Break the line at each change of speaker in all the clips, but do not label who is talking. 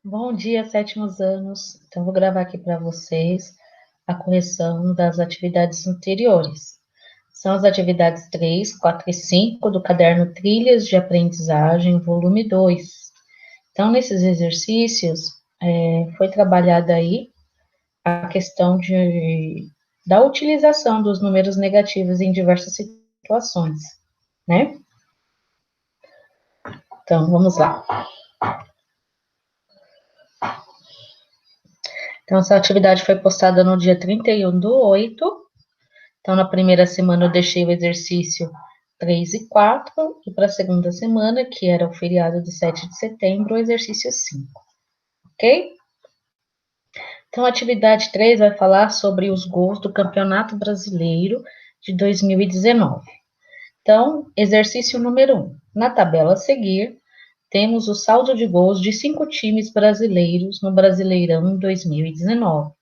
Bom dia, sétimos anos. Então, vou gravar aqui para vocês a correção das atividades anteriores. São as atividades 3, 4 e 5 do caderno Trilhas de Aprendizagem, volume 2. Então, nesses exercícios, foi trabalhada aí a questão da utilização dos números negativos em diversas situações, né? Então, vamos lá. Então, essa atividade foi postada no dia 31/8. Então, na primeira semana eu deixei o exercício 3 e 4, e para a segunda semana, que era o feriado de 7 de setembro, o exercício 5, ok? Então, a atividade 3 vai falar sobre os gols do Campeonato Brasileiro de 2019. Então, exercício número 1. Na tabela a seguir, temos o saldo de gols de 5 times brasileiros no Brasileirão 2019.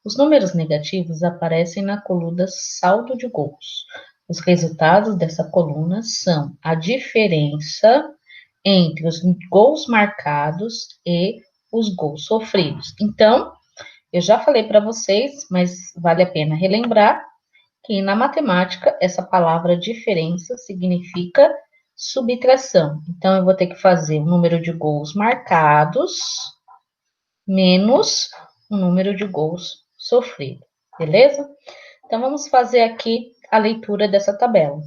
Os números negativos aparecem na coluna saldo de gols. Os resultados dessa coluna são a diferença entre os gols marcados e os gols sofridos. Então, eu já falei para vocês, mas vale a pena relembrar que na matemática essa palavra diferença significa subtração. Então, eu vou ter que fazer o número de gols marcados menos o número de gols sofridos, beleza? Então, vamos fazer aqui a leitura dessa tabela.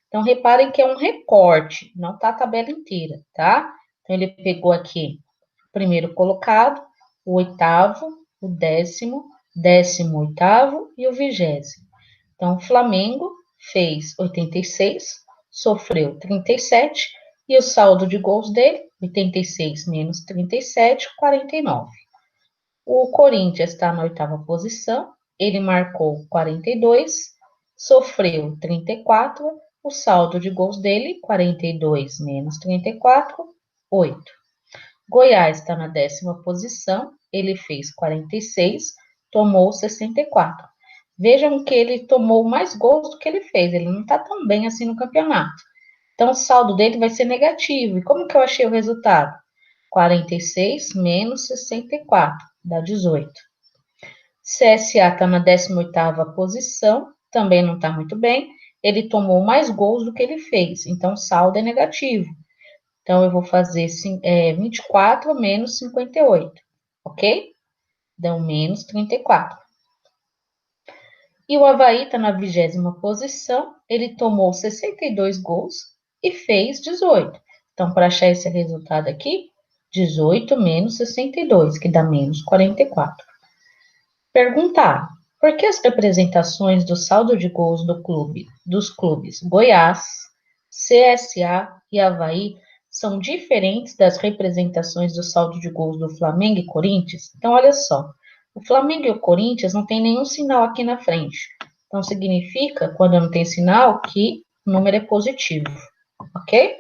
Então, reparem que é um recorte, não tá a tabela inteira, tá? Então, ele pegou aqui o primeiro colocado, o oitavo, o décimo, 18º e o 20º. Então, o Flamengo fez 86, sofreu 37, e o saldo de gols dele, 86 menos 37, 49. O Corinthians está na oitava posição, ele marcou 42, sofreu 34, o saldo de gols dele, 42 menos 34, 8. Goiás está na décima posição, ele fez 46, tomou 64. Vejam que ele tomou mais gols do que ele fez, ele não está tão bem assim no campeonato. Então, o saldo dele vai ser negativo. E como que eu achei o resultado? 46 menos 64, dá 18. CSA está na 18ª posição, também não está muito bem. Ele tomou mais gols do que ele fez, então o saldo é negativo. Então, eu vou fazer 24 menos 58, ok? Dão menos 34. E o Avaí está na 20ª posição, ele tomou 62 gols e fez 18. Então, para achar esse resultado aqui, 18 menos 62, que dá menos 44. Perguntar: por que as representações do saldo de gols dos clubes Goiás, CSA e Avaí são diferentes das representações do saldo de gols do Flamengo e Corinthians? Então, olha só, o Flamengo e o Corinthians não tem nenhum sinal aqui na frente. Então, significa, quando não tem sinal, que o número é positivo, ok?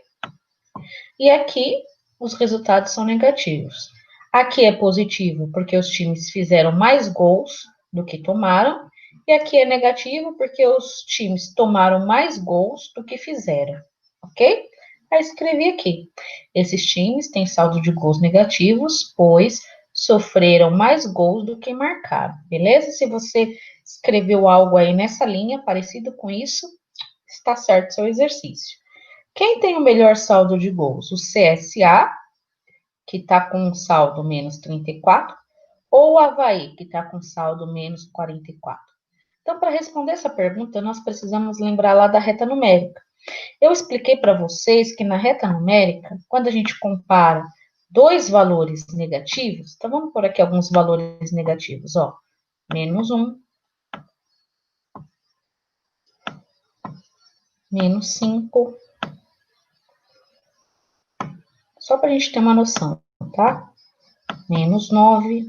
E aqui, os resultados são negativos. Aqui é positivo porque os times fizeram mais gols do que tomaram, e aqui é negativo porque os times tomaram mais gols do que fizeram, ok? Aí escrevi aqui. Esses times têm saldo de gols negativos, pois sofreram mais gols do que marcaram, beleza? Se você escreveu algo aí nessa linha, parecido com isso, está certo seu exercício. Quem tem o melhor saldo de gols? O CSA, que está com um saldo menos 34, ou o Avaí, que está com saldo menos 44? Então, para responder essa pergunta, nós precisamos lembrar lá da reta numérica. Eu expliquei para vocês que na reta numérica, quando a gente compara dois valores negativos, então vamos por aqui alguns valores negativos, ó, menos 1, menos 5, só para a gente ter uma noção, tá? Menos 9,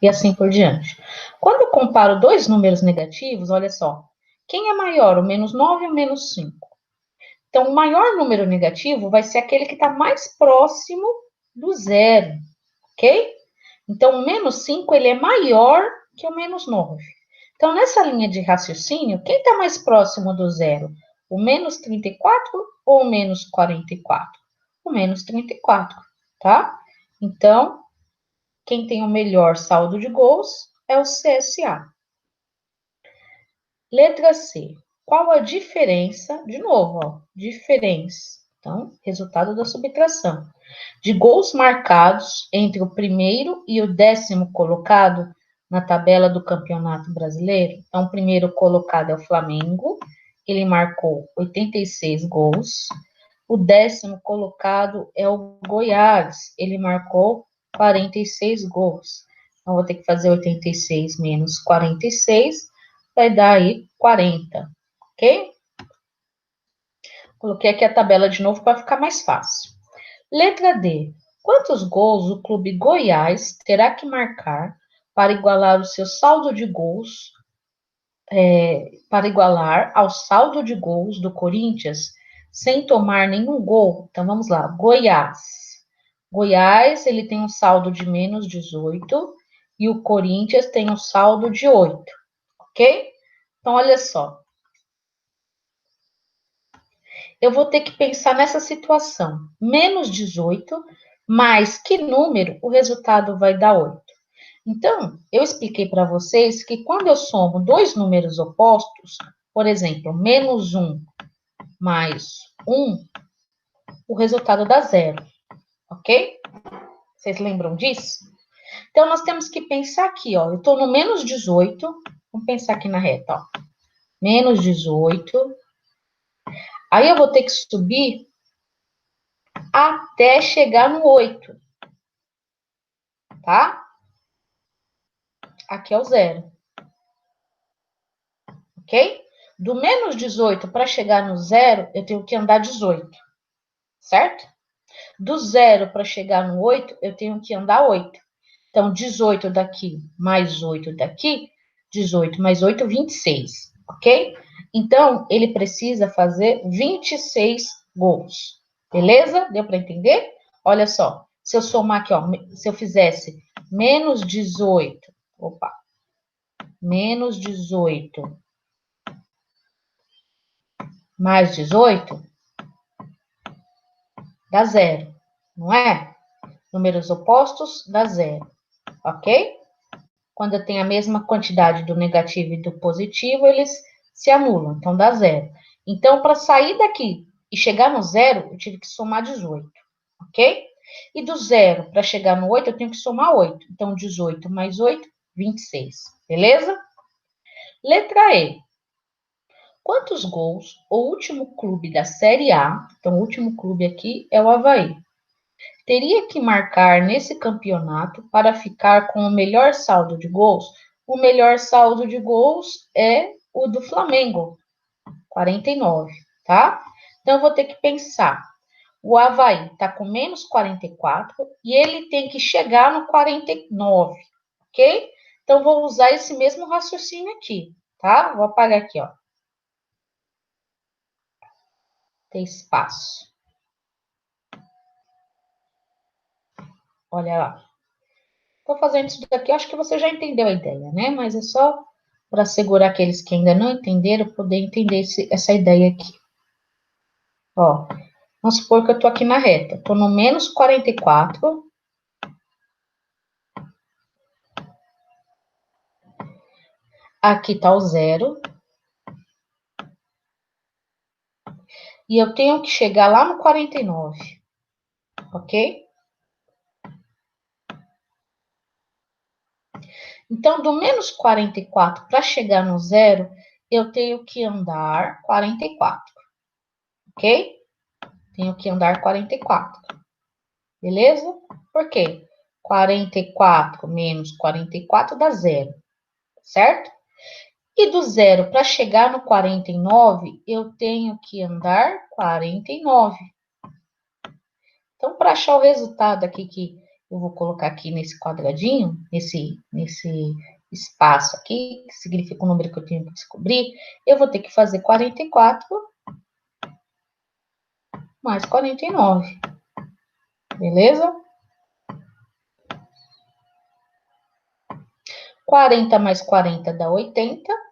e assim por diante. Quando eu comparo dois números negativos, olha só, quem é maior, o menos 9 ou o menos 5? Então, o maior número negativo vai ser aquele que está mais próximo do zero, ok? Então, o menos 5 ele é maior que o menos 9. Então, nessa linha de raciocínio, quem está mais próximo do zero? O menos 34 ou o menos 44? O menos 34, tá? Então, quem tem o melhor saldo de gols é o CSA. Letra C. Qual a diferença? De novo, ó, diferença. Então, resultado da subtração. De gols marcados entre o primeiro e o 10º colocado na tabela do Campeonato Brasileiro. Então, o primeiro colocado é o Flamengo, ele marcou 86 gols. O 10º colocado é o Goiás, ele marcou 46 gols. Então, vou ter que fazer 86 menos 46, vai dar aí 40, ok? Coloquei aqui a tabela de novo para ficar mais fácil. Letra D. Quantos gols o clube Goiás terá que marcar para igualar o seu saldo de gols, para igualar ao saldo de gols do Corinthians sem tomar nenhum gol? Então vamos lá. Goiás. Goiás, ele tem um saldo de menos 18 e o Corinthians tem um saldo de 8, ok? Então olha só. Eu vou ter que pensar nessa situação. Menos 18, mais que número, o resultado vai dar 8. Então, eu expliquei para vocês que quando eu somo dois números opostos, por exemplo, menos 1 mais 1, o resultado dá 0, ok? Vocês lembram disso? Então, nós temos que pensar aqui, ó. Eu estou no menos 18, vamos pensar aqui na reta, ó. Menos 18. Aí eu vou ter que subir até chegar no 8, tá? Aqui é o 0, ok? Do menos 18 para chegar no 0, eu tenho que andar 18, certo? Do 0 para chegar no 8, eu tenho que andar 8. Então, 18 daqui mais 8 daqui, 18 mais 8, 26, ok? Então, ele precisa fazer 26 gols, beleza? Deu para entender? Olha só, se eu somar aqui, ó, se eu fizesse menos 18, opa, menos 18 mais 18, dá 0, não é? Números opostos, dá 0, ok? Quando eu tenho a mesma quantidade do negativo e do positivo, eles se anulam, então dá 0. Então, para sair daqui e chegar no 0, eu tive que somar 18, ok? E do 0 para chegar no 8, eu tenho que somar 8. Então, 18 mais 8, 26, beleza? Letra E. Quantos gols o último clube da Série A, então o último clube aqui é o Avaí, teria que marcar nesse campeonato para ficar com o melhor saldo de gols? O melhor saldo de gols é o do Flamengo, 49, tá? Então eu vou ter que pensar. O Avaí está com menos 44 e ele tem que chegar no 49, ok? Então vou usar esse mesmo raciocínio aqui, tá? Vou apagar aqui, ó. Tem espaço. Olha lá. Estou fazendo isso daqui, acho que você já entendeu a ideia, né? Mas é só para assegurar aqueles que ainda não entenderam, poder entender essa ideia aqui. Ó, vamos supor que eu estou aqui na reta. Estou no menos 44. Aqui está o 0. E eu tenho que chegar lá no 49. Ok? Então, do menos 44 para chegar no 0, eu tenho que andar 44. Ok? Tenho que andar 44. Beleza? Por quê? 44 menos 44 dá 0, certo? E do 0 para chegar no 49, eu tenho que andar 49. Então, para achar o resultado aqui que eu vou colocar aqui nesse quadradinho, nesse espaço aqui, que significa o número que eu tenho que descobrir, eu vou ter que fazer 44 mais 49. Beleza? 40 mais 40 dá 80.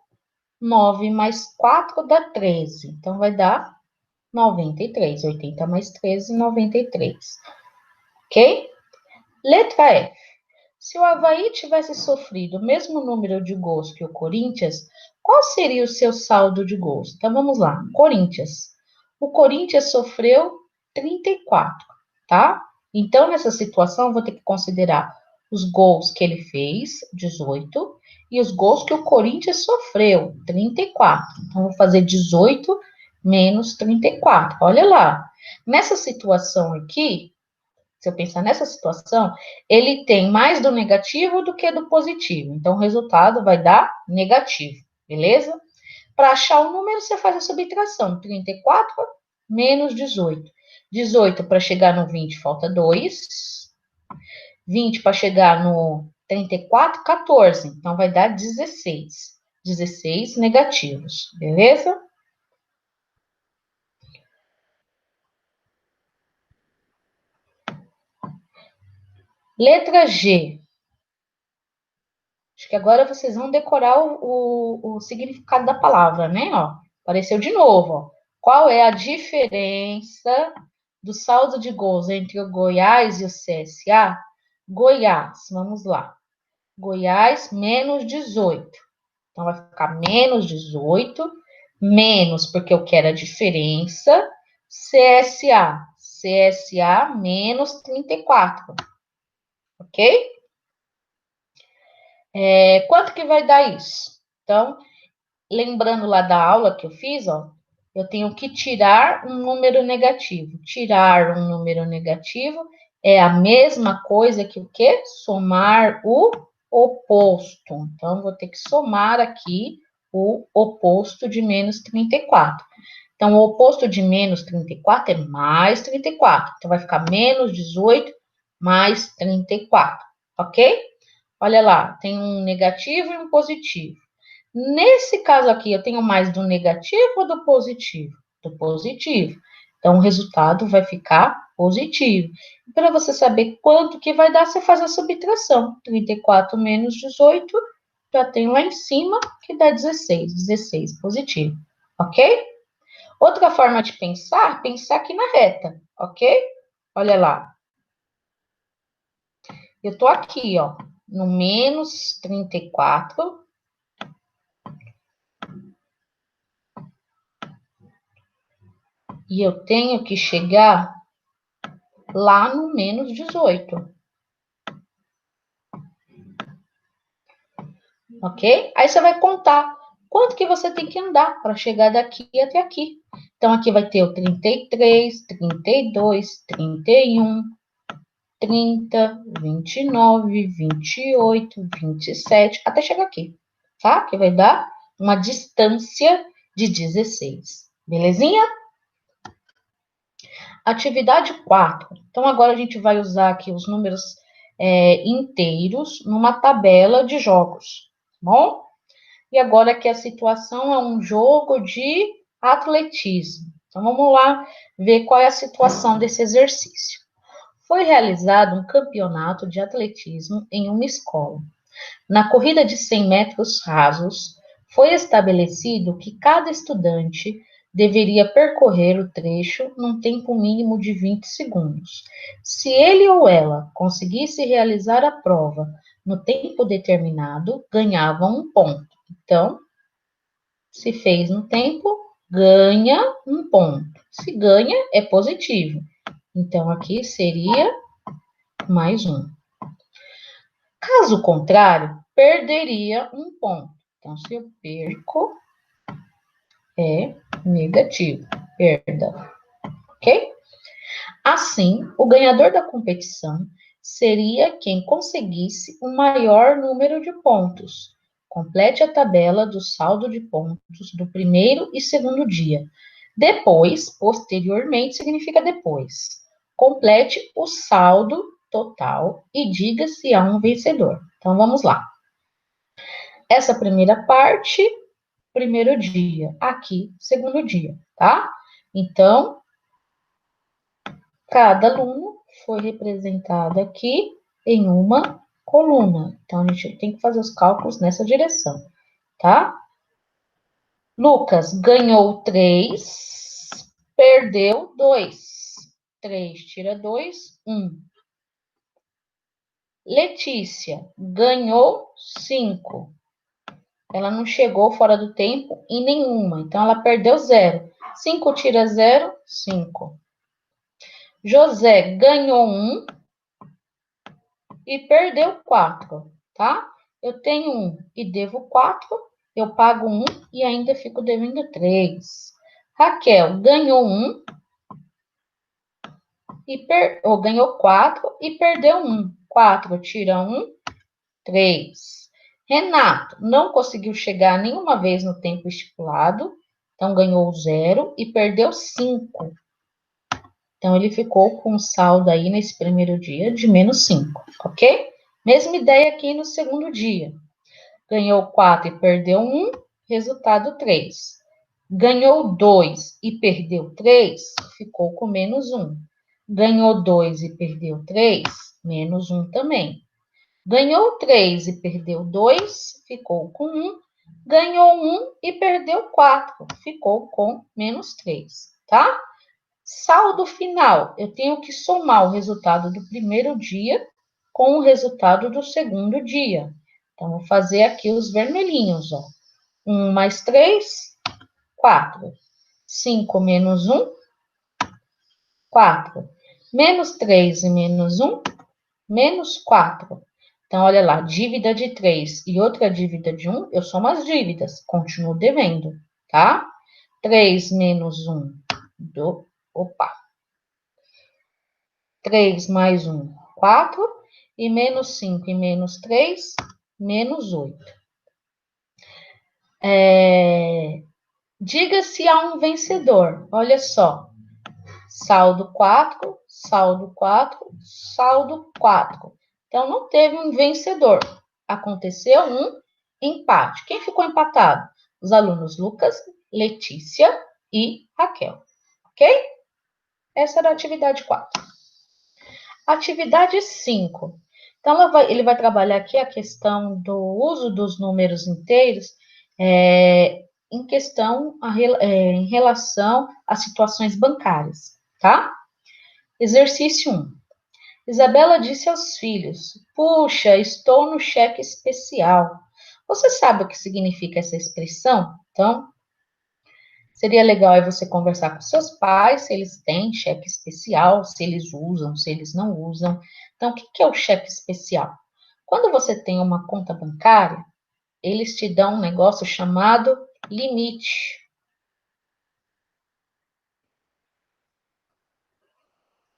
9 mais 4 dá 13. Então, vai dar 93. 80 mais 13, 93. Ok? Letra F. Se o Avaí tivesse sofrido o mesmo número de gols que o Corinthians, qual seria o seu saldo de gols? Então vamos lá. Corinthians. O Corinthians sofreu 34, tá? Então nessa situação eu vou ter que considerar os gols que ele fez, 18, e os gols que o Corinthians sofreu, 34. Então vou fazer 18 menos 34. Olha lá. Nessa situação aqui, se eu pensar nessa situação, ele tem mais do negativo do que do positivo. Então, o resultado vai dar negativo, beleza? Para achar o número, você faz a subtração. 34 menos 18. 18 para chegar no 20, falta 2. 20 para chegar no 34, 14. Então, vai dar 16. 16 negativos, beleza? Letra G. Acho que agora vocês vão decorar o significado da palavra, né? Ó, apareceu de novo. Ó. Qual é a diferença do saldo de gols entre o Goiás e o CSA? Goiás, vamos lá. Goiás menos 18. Então, vai ficar menos 18, menos, porque eu quero a diferença, CSA. CSA menos 34, ok? Quanto que vai dar isso? Então, lembrando lá da aula que eu fiz, ó, eu tenho que tirar um número negativo. Tirar um número negativo é a mesma coisa que o quê? Somar o oposto. Então, vou ter que somar aqui o oposto de menos 34. Então, o oposto de menos 34 é mais 34. Então, vai ficar menos 18 mais 34, ok? Olha lá, tem um negativo e um positivo. Nesse caso aqui, eu tenho mais do negativo ou do positivo? Do positivo. Então, o resultado vai ficar positivo. Para você saber quanto que vai dar, você faz a subtração. 34 menos 18, já tem lá em cima, que dá 16. 16 positivo, ok? Outra forma de pensar aqui na reta, ok? Olha lá. Eu estou aqui, ó, no menos 34. E eu tenho que chegar lá no menos 18, ok? Aí você vai contar quanto que você tem que andar para chegar daqui até aqui. Então, aqui vai ter o 33, 32, 31, 30, 29, 28, 27, até chegar aqui, tá? Que vai dar uma distância de 16. Belezinha? Atividade 4. Então, agora a gente vai usar aqui os números inteiros numa tabela de jogos, tá bom? E agora que a situação é um jogo de atletismo. Então, vamos lá ver qual é a situação desse exercício. Foi realizado um campeonato de atletismo em uma escola. Na corrida de 100 metros rasos, foi estabelecido que cada estudante deveria percorrer o trecho num tempo mínimo de 20 segundos. Se ele ou ela conseguisse realizar a prova no tempo determinado, ganhava um ponto. Então, se fez no tempo, ganha um ponto. Se ganha, é positivo. Então, aqui seria mais um. Caso contrário, perderia um ponto. Então, se eu perco, é negativo, perda, ok? Assim, o ganhador da competição seria quem conseguisse o maior número de pontos. Complete a tabela do saldo de pontos do primeiro e segundo dia. Depois, posteriormente, significa depois. Complete o saldo total e diga se há um vencedor. Então, vamos lá. Essa primeira parte, primeiro dia. Aqui, segundo dia, tá? Então, cada aluno foi representado aqui em uma coluna. Então, a gente tem que fazer os cálculos nessa direção, tá? Lucas ganhou 3, perdeu 2. 3 tira 2, 1. Letícia ganhou 5. Ela não chegou fora do tempo em nenhuma, então ela perdeu 0. 5 tira 0, 5. José ganhou 1 e perdeu 4, tá? Eu tenho 1 e devo 4, eu pago 1 e ainda fico devendo 3. Raquel ganhou 1 ou ganhou 4 e perdeu 1. 4 tira 1, 3. Renato não conseguiu chegar nenhuma vez no tempo estipulado, então ganhou 0 e perdeu 5. Então, ele ficou com um saldo aí nesse primeiro dia de menos 5, ok? Mesma ideia aqui no segundo dia. Ganhou 4 e perdeu 1, resultado 3. Ganhou 2 e perdeu 3, ficou com menos 1. Ganhou 2 e perdeu 3, menos 1 também. Ganhou 3 e perdeu 2, ficou com 1. Ganhou 1 e perdeu 4, ficou com menos 3, tá? Saldo final, eu tenho que somar o resultado do primeiro dia com o resultado do segundo dia. Então, vou fazer aqui os vermelhinhos, ó. 1 mais 3, 4. 5 menos 1, 4. Menos 3 e menos 1, menos 4. Então, olha lá, dívida de 3 e outra dívida de 1, eu somo as dívidas, continuo devendo, tá? 3 menos 1, opa. 3 mais 1, 4. E menos 5 e menos 3, menos 8. Diga se há um vencedor. Olha só. Saldo 4, saldo 4, saldo 4. Então, não teve um vencedor. Aconteceu um empate. Quem ficou empatado? Os alunos Lucas, Letícia e Raquel. Ok? Essa era a atividade 4. Atividade 5. Então, ele vai trabalhar aqui a questão do uso dos números inteiros em em relação às situações bancárias, tá? Exercício 1. Isabela disse aos filhos: Puxa, estou no cheque especial. Você sabe o que significa essa expressão? Então, seria legal você conversar com seus pais, se eles têm cheque especial, se eles usam, se eles não usam. Então, o que é o cheque especial? Quando você tem uma conta bancária, eles te dão um negócio chamado limite.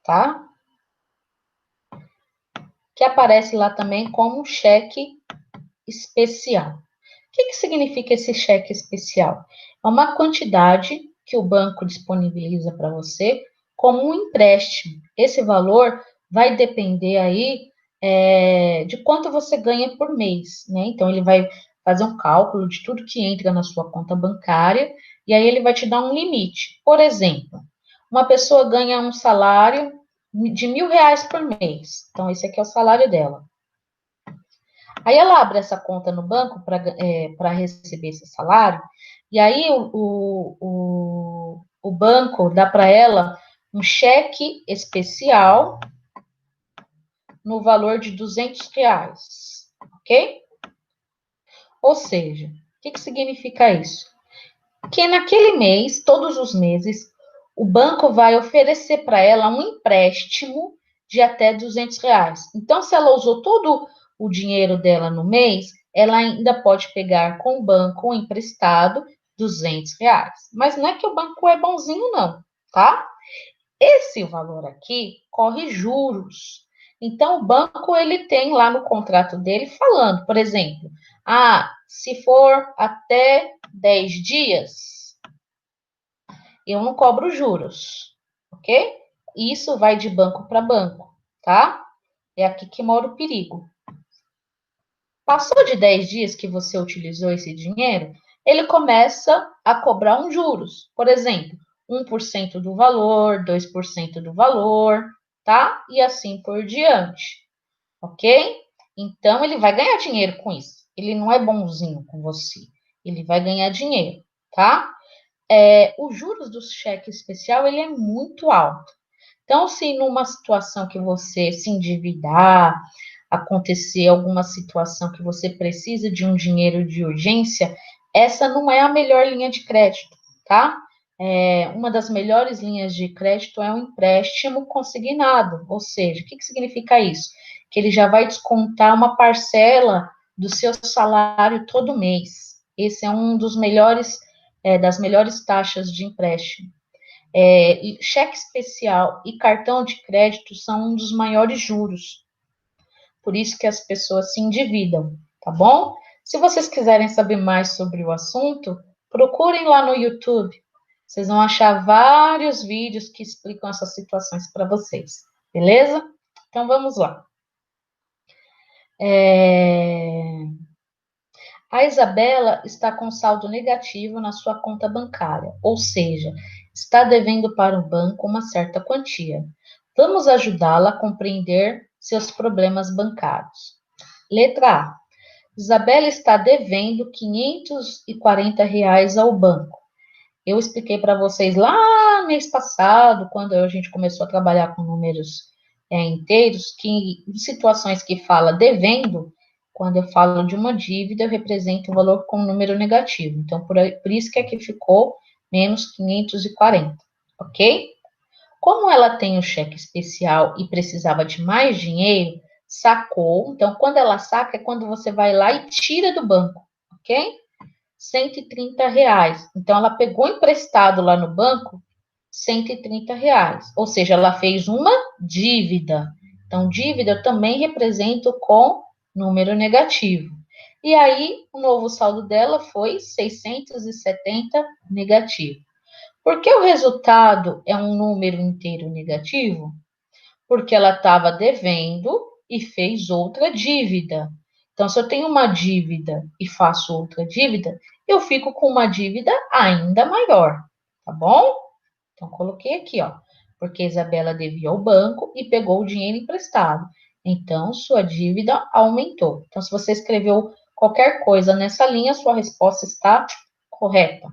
Tá? Que aparece lá também como cheque especial. O que significa esse cheque especial? É uma quantidade que o banco disponibiliza para você como um empréstimo. Esse valor vai depender aí de quanto você ganha por mês, né? Então, ele vai fazer um cálculo de tudo que entra na sua conta bancária e aí ele vai te dar um limite. Por exemplo, uma pessoa ganha um salário de R$ 1.000 por mês. Então, esse aqui é o salário dela. Aí ela abre essa conta no banco para receber esse salário, e aí o banco dá para ela um cheque especial no valor de R$ 200, ok? Ou seja, o que significa isso? Que naquele mês, todos os meses, o banco vai oferecer para ela um empréstimo de até R$ 200. Então, se ela usou todo o dinheiro dela no mês, ela ainda pode pegar com o banco emprestado R$ 200. Mas não é que o banco é bonzinho, não, tá? Esse valor aqui corre juros. Então, o banco ele tem lá no contrato dele falando, por exemplo, se for até 10 dias, eu não cobro juros, ok? Isso vai de banco para banco, tá? É aqui que mora o perigo. Passou de 10 dias que você utilizou esse dinheiro, ele começa a cobrar uns juros. Por exemplo, 1% do valor, 2% do valor, tá? E assim por diante, ok? Então, ele vai ganhar dinheiro com isso. Ele não é bonzinho com você. Ele vai ganhar dinheiro, tá? Os juros do cheque especial, ele é muito alto. Então, se numa situação que você se endividar, acontecer alguma situação que você precisa de um dinheiro de urgência, essa não é a melhor linha de crédito, tá? Uma das melhores linhas de crédito é um empréstimo consignado, ou seja, o que significa isso? Que ele já vai descontar uma parcela do seu salário todo mês. Esse é um dos melhores, das melhores taxas de empréstimo. Cheque especial e cartão de crédito são um dos maiores juros. Por isso que as pessoas se endividam, tá bom? Se vocês quiserem saber mais sobre o assunto, procurem lá no YouTube. Vocês vão achar vários vídeos que explicam essas situações para vocês, beleza? Então vamos lá. A Isabela está com saldo negativo na sua conta bancária, ou seja, está devendo para o banco uma certa quantia. Vamos ajudá-la a compreender seus problemas bancários. Letra A. Isabela está devendo R$ 540 ao banco. Eu expliquei para vocês lá mês passado, quando a gente começou a trabalhar com números inteiros, que em situações que fala devendo, quando eu falo de uma dívida, eu represento o valor com um número negativo. Então, por isso que aqui ficou menos 540, ok? Como ela tem o cheque especial e precisava de mais dinheiro, sacou. Então, quando ela saca, é quando você vai lá e tira do banco, ok? R$ 130. Então, ela pegou emprestado lá no banco R$ 130. Ou seja, ela fez uma dívida. Então, dívida eu também represento com número negativo. E aí, o novo saldo dela foi 670 negativo. Por que o resultado é um número inteiro negativo? Porque ela estava devendo e fez outra dívida. Então, se eu tenho uma dívida e faço outra dívida, eu fico com uma dívida ainda maior, tá bom? Então, coloquei aqui, ó, porque Isabela devia ao banco e pegou o dinheiro emprestado. Então, sua dívida aumentou. Então, se você escreveu qualquer coisa nessa linha, sua resposta está correta.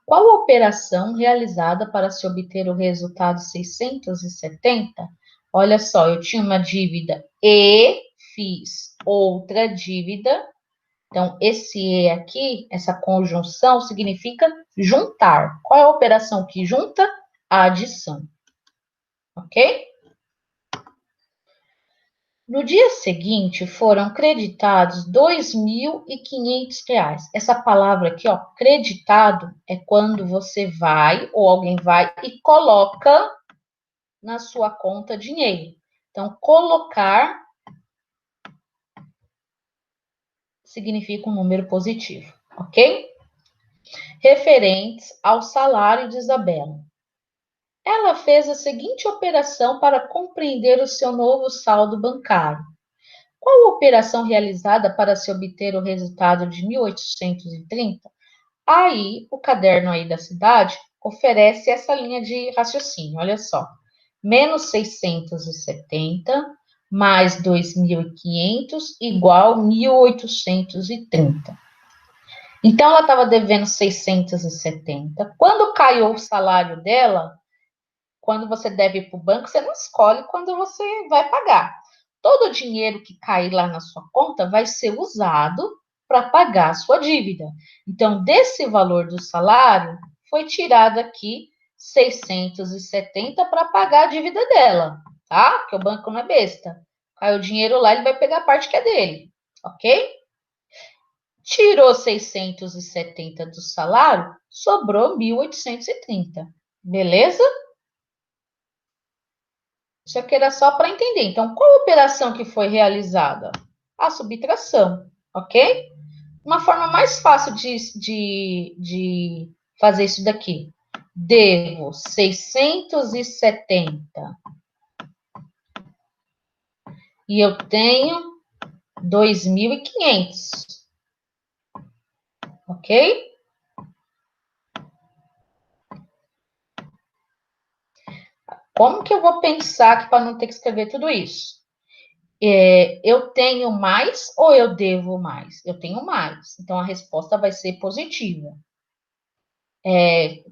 Qual a operação realizada para se obter o resultado 670? Olha só, eu tinha uma dívida e fiz outra dívida. Então, esse e aqui, essa conjunção, significa juntar. Qual é a operação que junta? A adição. Ok? No dia seguinte, foram creditados R$ 2.500. Essa palavra aqui, ó, creditado, é quando você vai, ou alguém vai e coloca na sua conta dinheiro. Então, colocar significa um número positivo, ok? Referentes ao salário de Isabela. Ela fez a seguinte operação para compreender o seu novo saldo bancário. Qual a operação realizada para se obter o resultado de 1830? Aí, o caderno aí da cidade oferece essa linha de raciocínio, olha só. Menos 670 mais 2.500 igual 1830. Então, ela estava devendo 670. Quando caiu o salário dela, quando você deve ir para o banco, você não escolhe quando você vai pagar. Todo o dinheiro que cair lá na sua conta vai ser usado para pagar a sua dívida. Então, desse valor do salário, foi tirado aqui 670 para pagar a dívida dela, tá? Porque o banco não é besta. Caiu o dinheiro lá, ele vai pegar a parte que é dele, ok? Tirou 670 do salário, sobrou 1.830, beleza? Isso aqui era só para entender. Então, qual a operação que foi realizada? A subtração, ok? Uma forma mais fácil de fazer isso daqui. Devo 670 e eu tenho 2.500, ok? Como que eu vou pensar aqui para não ter que escrever tudo isso? Eu tenho mais ou eu devo mais? Eu tenho mais. Então, a resposta vai ser positiva.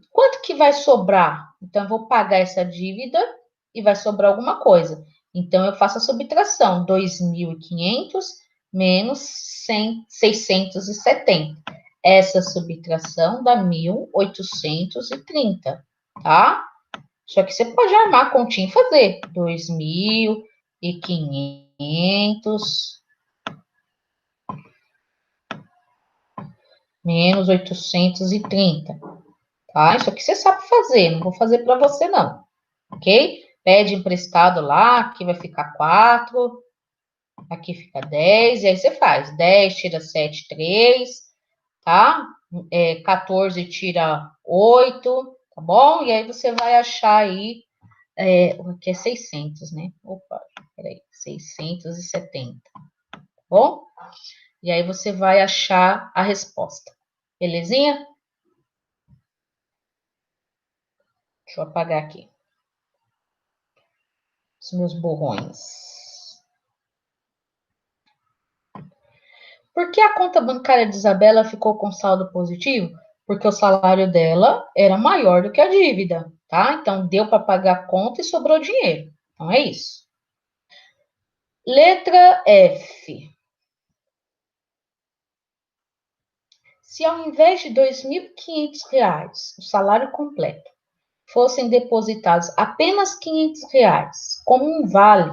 Quanto que vai sobrar? Então, eu vou pagar essa dívida e vai sobrar alguma coisa. Então, eu faço a subtração, 2.500 menos 670. Essa subtração dá 1.830, tá? Só que você pode armar a continha e fazer 2.500 menos 830, tá? Isso aqui você sabe fazer, não vou fazer para você, não, ok? Pede emprestado lá, aqui vai ficar 4, aqui fica 10, e aí você faz 10, tira 7, 3, tá? 14 tira 8, tá bom? E aí você vai achar aí, aqui é 600, né? Opa, peraí, 670, tá bom? E aí você vai achar a resposta, belezinha? Deixa eu apagar aqui os meus borrões. Por que a conta bancária de Isabela ficou com saldo positivo? Porque o salário dela era maior do que a dívida, tá? Então, deu para pagar a conta e sobrou dinheiro. Então, é isso. Letra F. Se ao invés de R$ 2.500, o salário completo, fossem depositados apenas R$ 500 como um vale,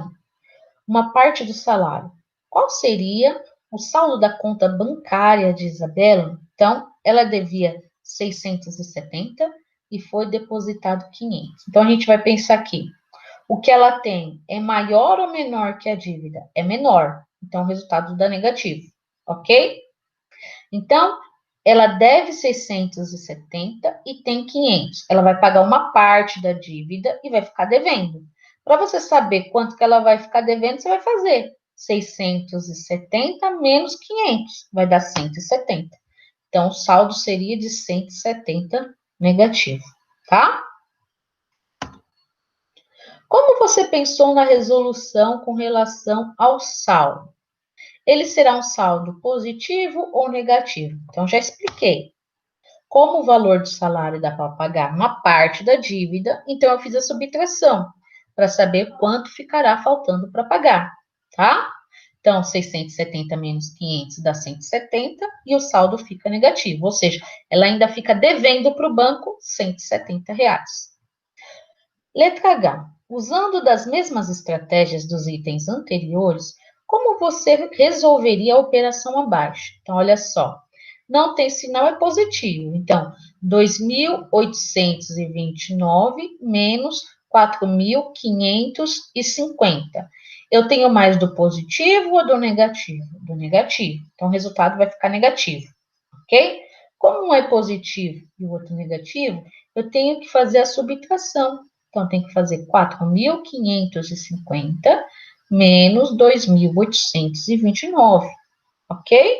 uma parte do salário, qual seria o saldo da conta bancária de Isabela? Então, ela devia 670 e foi depositado 500. Então, a gente vai pensar aqui. O que ela tem é maior ou menor que a dívida? É menor. Então, o resultado dá negativo. Ok? Então, ela deve 670 e tem 500. Ela vai pagar uma parte da dívida e vai ficar devendo. Para você saber quanto que ela vai ficar devendo, você vai fazer 670 menos 500, vai dar 170. Então, o saldo seria de 170 negativo, tá? Como você pensou na resolução com relação ao saldo? Ele será um saldo positivo ou negativo? Então, já expliquei. Como o valor do salário dá para pagar uma parte da dívida, então eu fiz a subtração para saber quanto ficará faltando para pagar, tá? Então, 670 menos 500 dá 170 e o saldo fica negativo, ou seja, ela ainda fica devendo para o banco R$ 170. Letra H. Usando das mesmas estratégias dos itens anteriores, como você resolveria a operação abaixo? Então, olha só. Não tem sinal, é positivo. Então, 2.829 menos 4.550. Eu tenho mais do positivo ou do negativo? Do negativo. Então, o resultado vai ficar negativo, ok? Como um é positivo e o outro negativo, eu tenho que fazer a subtração. Então, tem que fazer 4.550 menos 2.829, ok?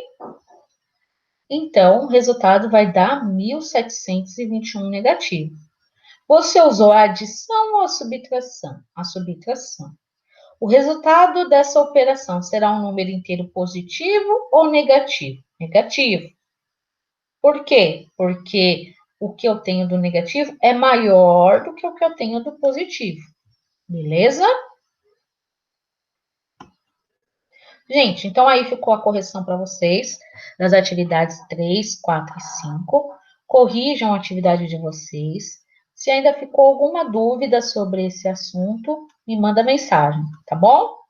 Então, o resultado vai dar 1.721 negativo. Você usou a adição ou a subtração? A subtração. O resultado dessa operação será um número inteiro positivo ou negativo? Negativo. Por quê? Porque o que eu tenho do negativo é maior do que o que eu tenho do positivo. Beleza? Gente, então aí ficou a correção para vocês das atividades 3, 4 e 5. Corrijam a atividade de vocês. Se ainda ficou alguma dúvida sobre esse assunto, me manda mensagem, tá bom?